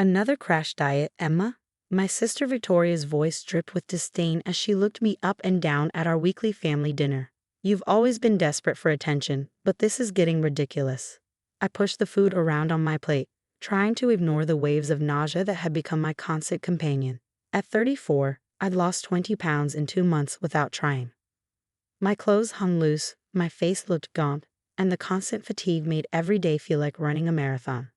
Another crash diet, Emma? My sister Victoria's voice dripped with disdain as she looked me up and down at our weekly family dinner. You've always been desperate for attention, but this is getting ridiculous. I pushed the food around on my plate, trying to ignore the waves of nausea that had become my constant companion. At 34, I'd lost 20 pounds in 2 months without trying. My clothes hung loose, my face looked gaunt, and the constant fatigue made every day feel like running a marathon.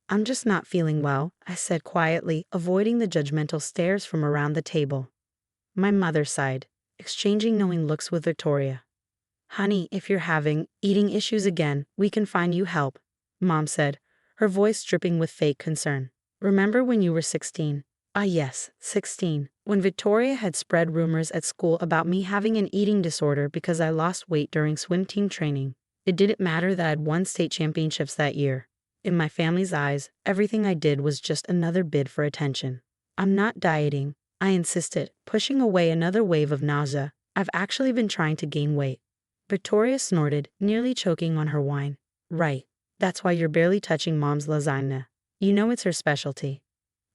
I'm just not feeling well, I said quietly, avoiding the judgmental stares from around the table. My mother sighed, exchanging knowing looks with Victoria. Honey, if you're having eating issues again, we can find you help, Mom said, her voice dripping with fake concern. Remember when you were 16? Ah yes, 16, when Victoria had spread rumors at school about me having an eating disorder because I lost weight during swim team training. It didn't matter that I'd won state championships that year. In my family's eyes, everything I did was just another bid for attention. I'm not dieting, I insisted, pushing away another wave of nausea. I've actually been trying to gain weight. Victoria snorted, nearly choking on her wine. Right. That's why you're barely touching Mom's lasagna. You know it's her specialty.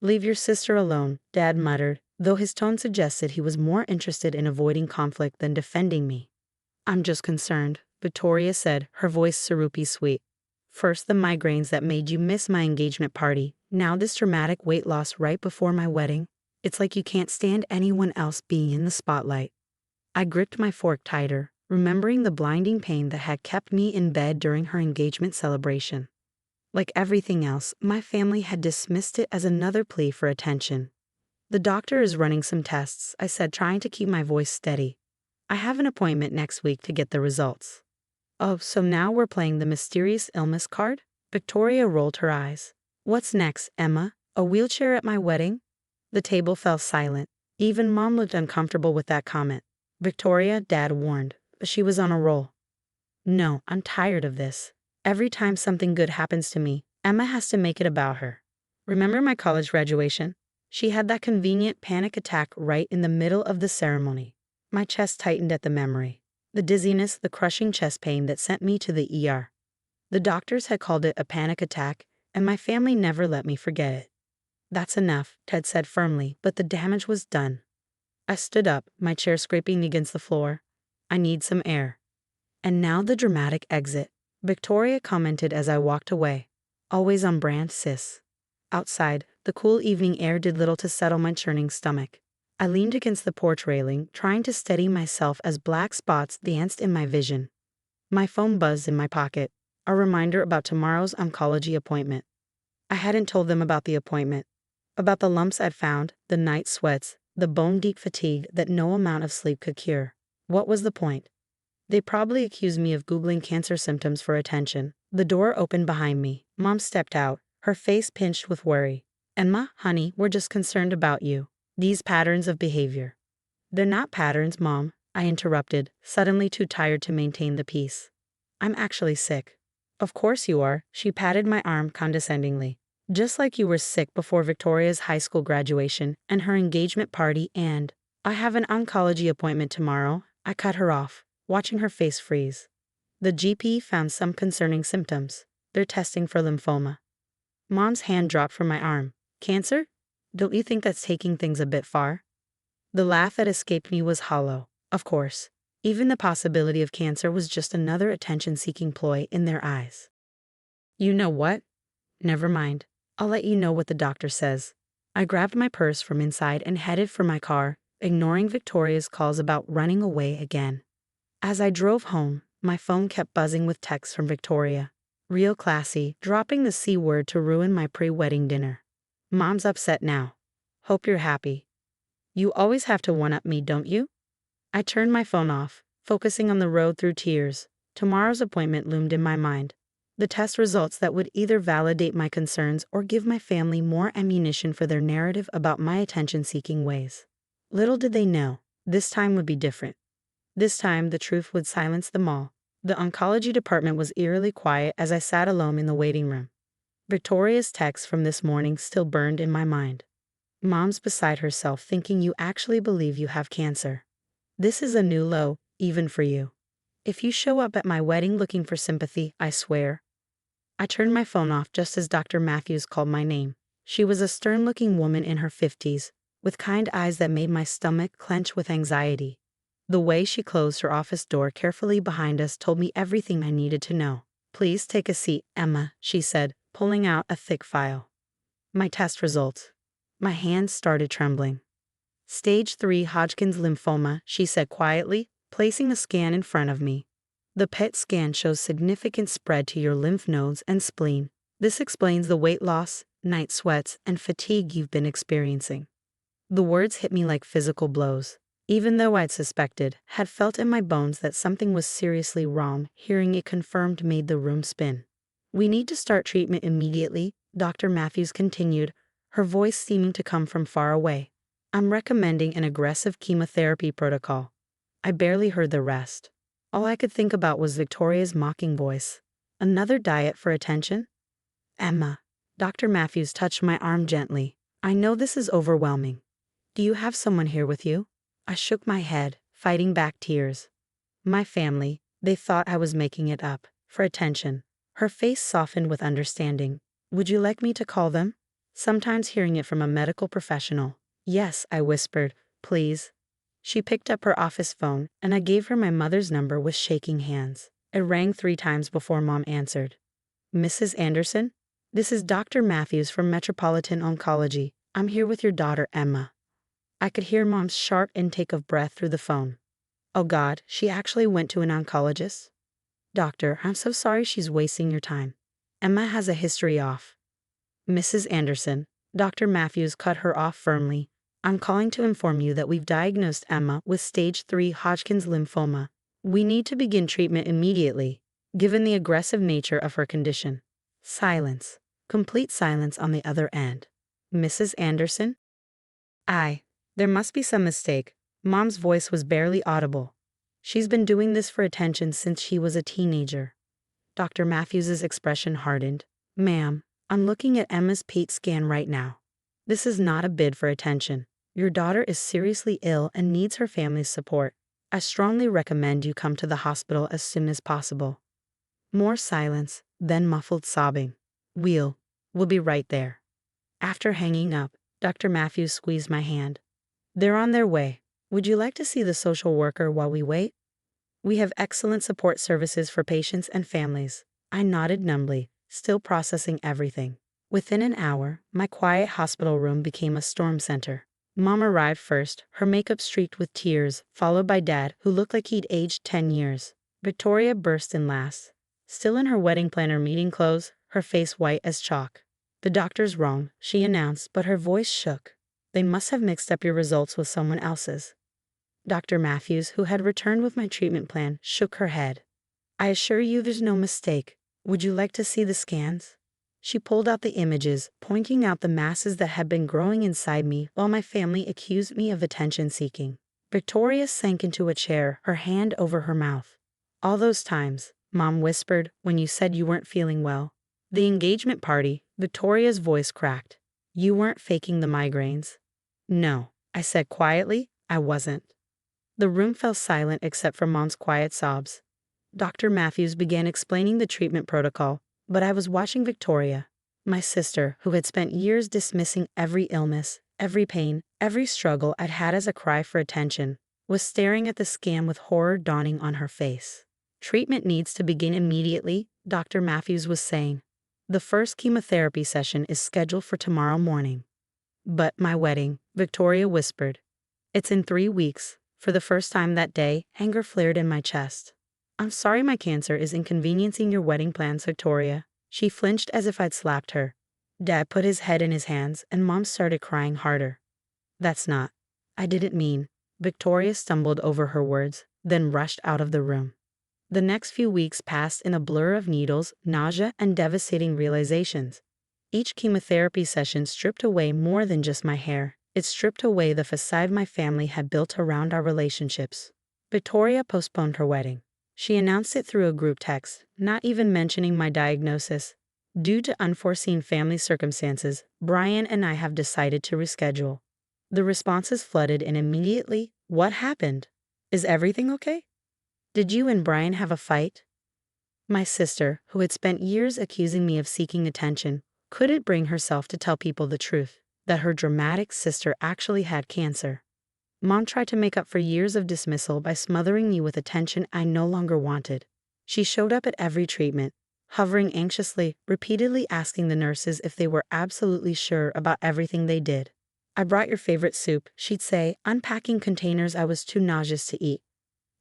Leave your sister alone, Dad muttered, though his tone suggested he was more interested in avoiding conflict than defending me. I'm just concerned, Victoria said, her voice syrupy sweet. First the migraines that made you miss my engagement party, now this dramatic weight loss right before my wedding. It's like you can't stand anyone else being in the spotlight. I gripped my fork tighter, remembering the blinding pain that had kept me in bed during her engagement celebration. Like everything else, my family had dismissed it as another plea for attention. The doctor is running some tests, I said, trying to keep my voice steady. I have an appointment next week to get the results. Oh, so now we're playing the mysterious illness card? Victoria rolled her eyes. What's next, Emma? A wheelchair at my wedding? The table fell silent. Even Mom looked uncomfortable with that comment. Victoria, Dad warned, but she was on a roll. No, I'm tired of this. Every time something good happens to me, Emma has to make it about her. Remember my college graduation? She had that convenient panic attack right in the middle of the ceremony. My chest tightened at the memory. The dizziness, the crushing chest pain that sent me to the ER. The doctors had called it a panic attack, and my family never let me forget it. That's enough, Ted said firmly, but the damage was done. I stood up, my chair scraping against the floor. I need some air. And now the dramatic exit, Victoria commented as I walked away. Always on brand, sis. Outside, the cool evening air did little to settle my churning stomach. I leaned against the porch railing, trying to steady myself as black spots danced in my vision. My phone buzzed in my pocket, a reminder about tomorrow's oncology appointment. I hadn't told them about the appointment, about the lumps I'd found, the night sweats, the bone-deep fatigue that no amount of sleep could cure. What was the point? They probably accused me of Googling cancer symptoms for attention. The door opened behind me. Mom stepped out, her face pinched with worry. Emma, honey, we're just concerned about you. These patterns of behavior. They're not patterns, Mom, I interrupted, suddenly too tired to maintain the peace. I'm actually sick. Of course you are, she patted my arm condescendingly. Just like you were sick before Victoria's high school graduation and her engagement party and, I have an oncology appointment tomorrow, I cut her off, watching her face freeze. The GP found some concerning symptoms. They're testing for lymphoma. Mom's hand dropped from my arm. Cancer? Don't you think that's taking things a bit far? The laugh that escaped me was hollow. Of course. Even the possibility of cancer was just another attention-seeking ploy in their eyes. You know what? Never mind. I'll let you know what the doctor says. I grabbed my purse from inside and headed for my car, ignoring Victoria's calls about running away again. As I drove home, my phone kept buzzing with texts from Victoria. Real classy, dropping the C word to ruin my pre-wedding dinner. Mom's upset now. Hope you're happy. You always have to one-up me, don't you? I turned my phone off, focusing on the road through tears. Tomorrow's appointment loomed in my mind. The test results that would either validate my concerns or give my family more ammunition for their narrative about my attention-seeking ways. Little did they know, this time would be different. This time, the truth would silence them all. The oncology department was eerily quiet as I sat alone in the waiting room. Victoria's text from this morning still burned in my mind. Mom's beside herself, thinking you actually believe you have cancer. This is a new low, even for you. If you show up at my wedding looking for sympathy, I swear. I turned my phone off just as Dr. Matthews called my name. She was a stern-looking woman in her 50s, with kind eyes that made my stomach clench with anxiety. The way she closed her office door carefully behind us told me everything I needed to know. "Please take a seat, Emma," she said, pulling out a thick file. My test results. My hands started trembling. "Stage 3 Hodgkin's lymphoma," she said quietly, placing a scan in front of me. "The PET scan shows significant spread to your lymph nodes and spleen. This explains the weight loss, night sweats, and fatigue you've been experiencing." The words hit me like physical blows. Even though I'd suspected, had felt in my bones that something was seriously wrong, hearing it confirmed made the room spin. "We need to start treatment immediately," Dr. Matthews continued, her voice seeming to come from far away. "I'm recommending an aggressive chemotherapy protocol." I barely heard the rest. All I could think about was Victoria's mocking voice. "Another diet for attention?" "Emma." Dr. Matthews touched my arm gently. "I know this is overwhelming. Do you have someone here with you?" I shook my head, fighting back tears. "My family. They thought I was making it up. For attention." Her face softened with understanding. "Would you like me to call them?" Sometimes hearing it from a medical professional. "Yes," I whispered. "Please." She picked up her office phone, and I gave her my mother's number with shaking hands. It rang 3 times before Mom answered. "Mrs. Anderson? This is Dr. Matthews from Metropolitan Oncology. I'm here with your daughter, Emma." I could hear Mom's sharp intake of breath through the phone. "Oh God, she actually went to an oncologist?" "Doctor, I'm so sorry she's wasting your time. Emma has a history off." "Mrs. Anderson," Dr. Matthews cut her off firmly, "I'm calling to inform you that we've diagnosed Emma with stage 3 Hodgkin's lymphoma. We need to begin treatment immediately, given the aggressive nature of her condition." Silence. Complete silence on the other end. "Mrs. Anderson?" There must be some mistake. Mom's voice was barely audible. "She's been doing this for attention since she was a teenager." Dr. Matthews's expression hardened. "Ma'am, I'm looking at Emma's PET scan right now. This is not a bid for attention. Your daughter is seriously ill and needs her family's support. I strongly recommend you come to the hospital as soon as possible." More silence, then muffled sobbing. We'll be right there." After hanging up, Dr. Matthews squeezed my hand. "They're on their way. Would you like to see the social worker while we wait? We have excellent support services for patients and families." I nodded numbly, still processing everything. Within an hour, my quiet hospital room became a storm center. Mom arrived first, her makeup streaked with tears, followed by Dad, who looked like he'd aged 10 years. Victoria burst in last. Still in her wedding planner meeting clothes, her face white as chalk. "The doctor's wrong," she announced, but her voice shook. "They must have mixed up your results with someone else's." Dr. Matthews, who had returned with my treatment plan, shook her head. "I assure you there's no mistake. Would you like to see the scans?" She pulled out the images, pointing out the masses that had been growing inside me while my family accused me of attention-seeking. Victoria sank into a chair, her hand over her mouth. "All those times," Mom whispered, "when you said you weren't feeling well. The engagement party," Victoria's voice cracked. "You weren't faking the migraines." "No," I said quietly, "I wasn't." The room fell silent except for Mom's quiet sobs. Dr. Matthews began explaining the treatment protocol, but I was watching Victoria. My sister, who had spent years dismissing every illness, every pain, every struggle I'd had as a cry for attention, was staring at the scan with horror dawning on her face. "Treatment needs to begin immediately," Dr. Matthews was saying. "The first chemotherapy session is scheduled for tomorrow morning." "But my wedding," Victoria whispered. "It's in 3 weeks." For the first time that day, anger flared in my chest. "I'm sorry my cancer is inconveniencing your wedding plans, Victoria." She flinched as if I'd slapped her. Dad put his head in his hands, and Mom started crying harder. "That's not. I didn't mean." Victoria stumbled over her words, then rushed out of the room. The next few weeks passed in a blur of needles, nausea, and devastating realizations. Each chemotherapy session stripped away more than just my hair. It stripped away the facade my family had built around our relationships. Victoria postponed her wedding. She announced it through a group text, not even mentioning my diagnosis. "Due to unforeseen family circumstances, Brian and I have decided to reschedule." The responses flooded in immediately. "What happened? Is everything okay? Did you and Brian have a fight?" My sister, who had spent years accusing me of seeking attention, couldn't bring herself to tell people the truth, that her dramatic sister actually had cancer. Mom tried to make up for years of dismissal by smothering me with attention I no longer wanted. She showed up at every treatment, hovering anxiously, repeatedly asking the nurses if they were absolutely sure about everything they did. "I brought your favorite soup," she'd say, unpacking containers I was too nauseous to eat.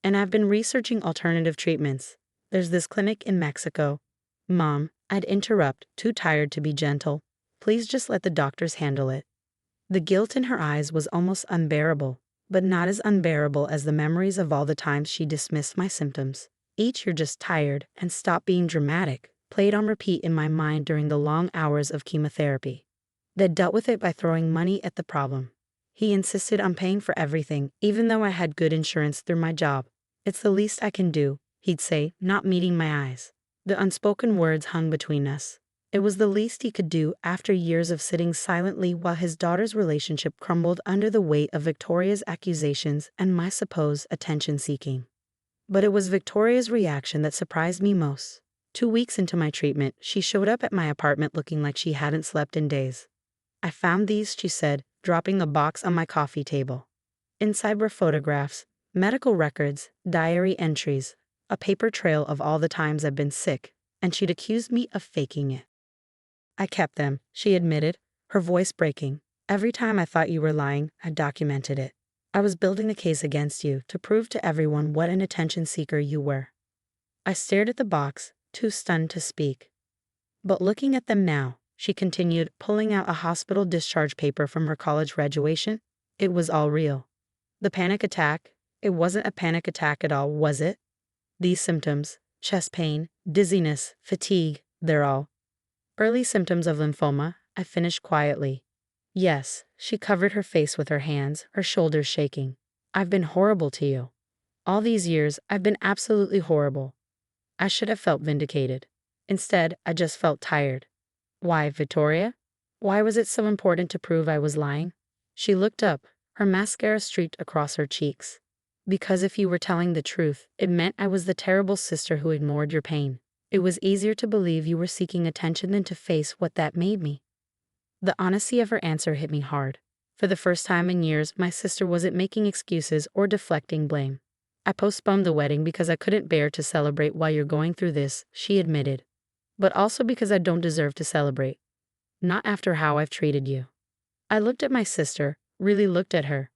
"And I've been researching alternative treatments. There's this clinic in Mexico." "Mom," I'd interrupt, too tired to be gentle. "Please just let the doctors handle it." The guilt in her eyes was almost unbearable, but not as unbearable as the memories of all the times she dismissed my symptoms. Each "you're just tired" and "stop being dramatic" played on repeat in my mind during the long hours of chemotherapy. That dealt with it by throwing money at the problem. He insisted on paying for everything, even though I had good insurance through my job. "It's the least I can do," he'd say, not meeting my eyes. The unspoken words hung between us. It was the least he could do after years of sitting silently while his daughter's relationship crumbled under the weight of Victoria's accusations and my supposed attention-seeking. But it was Victoria's reaction that surprised me most. 2 weeks into my treatment, she showed up at my apartment looking like she hadn't slept in days. "I found these," she said, dropping a box on my coffee table. Inside were photographs, medical records, diary entries, a paper trail of all the times I've been sick, and she'd accused me of faking it. "I kept them," she admitted, her voice breaking. "Every time I thought you were lying, I documented it. I was building a case against you to prove to everyone what an attention seeker you were." I stared at the box, too stunned to speak. "But looking at them now," she continued, pulling out a hospital discharge paper from her college graduation, "it was all real. The panic attack, it wasn't a panic attack at all, was it? These symptoms, chest pain, dizziness, fatigue, they're all early symptoms of lymphoma," I finished quietly. "Yes," she covered her face with her hands, her shoulders shaking. "I've been horrible to you. All these years, I've been absolutely horrible. I should have felt vindicated. Instead, I just felt tired." "Why, Victoria? Why was it so important to prove I was lying?" She looked up, her mascara streaked across her cheeks. "Because if you were telling the truth, it meant I was the terrible sister who ignored your pain. It was easier to believe you were seeking attention than to face what that made me." The honesty of her answer hit me hard. For the first time in years, my sister wasn't making excuses or deflecting blame. "I postponed the wedding because I couldn't bear to celebrate while you're going through this," she admitted. "But also because I don't deserve to celebrate. Not after how I've treated you." I looked at my sister, really looked at her.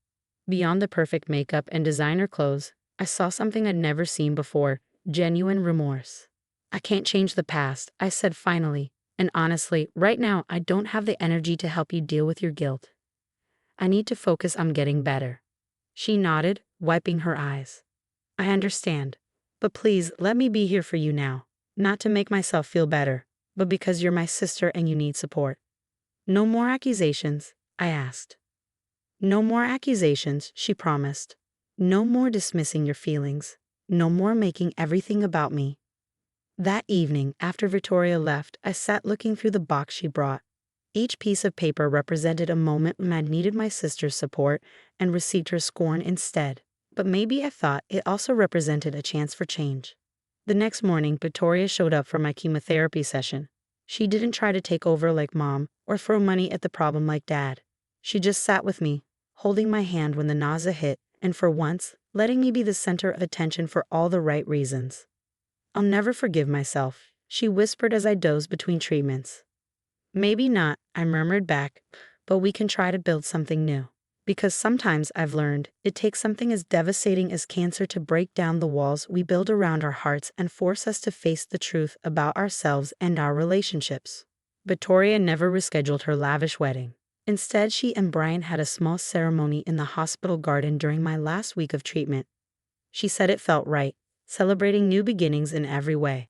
Beyond the perfect makeup and designer clothes, I saw something I'd never seen before: genuine remorse. "I can't change the past," I said finally. "And honestly, right now I don't have the energy to help you deal with your guilt. I need to focus on getting better." She nodded, wiping her eyes. "I understand. But please let me be here for you now. Not to make myself feel better, but because you're my sister and you need support." "No more accusations?" I asked. "No more accusations," she promised. "No more dismissing your feelings. No more making everything about me." That evening, after Victoria left, I sat looking through the box she brought. Each piece of paper represented a moment when I needed my sister's support and received her scorn instead. But maybe, I thought, it also represented a chance for change. The next morning, Victoria showed up for my chemotherapy session. She didn't try to take over like Mom or throw money at the problem like Dad. She just sat with me, holding my hand when the nausea hit, and for once, letting me be the center of attention for all the right reasons. "I'll never forgive myself," she whispered as I dozed between treatments. "Maybe not," I murmured back, "but we can try to build something new. Because sometimes, I've learned, it takes something as devastating as cancer to break down the walls we build around our hearts and force us to face the truth about ourselves and our relationships." Victoria never rescheduled her lavish wedding. Instead, she and Brian had a small ceremony in the hospital garden during my last week of treatment. She said it felt right, celebrating new beginnings in every way.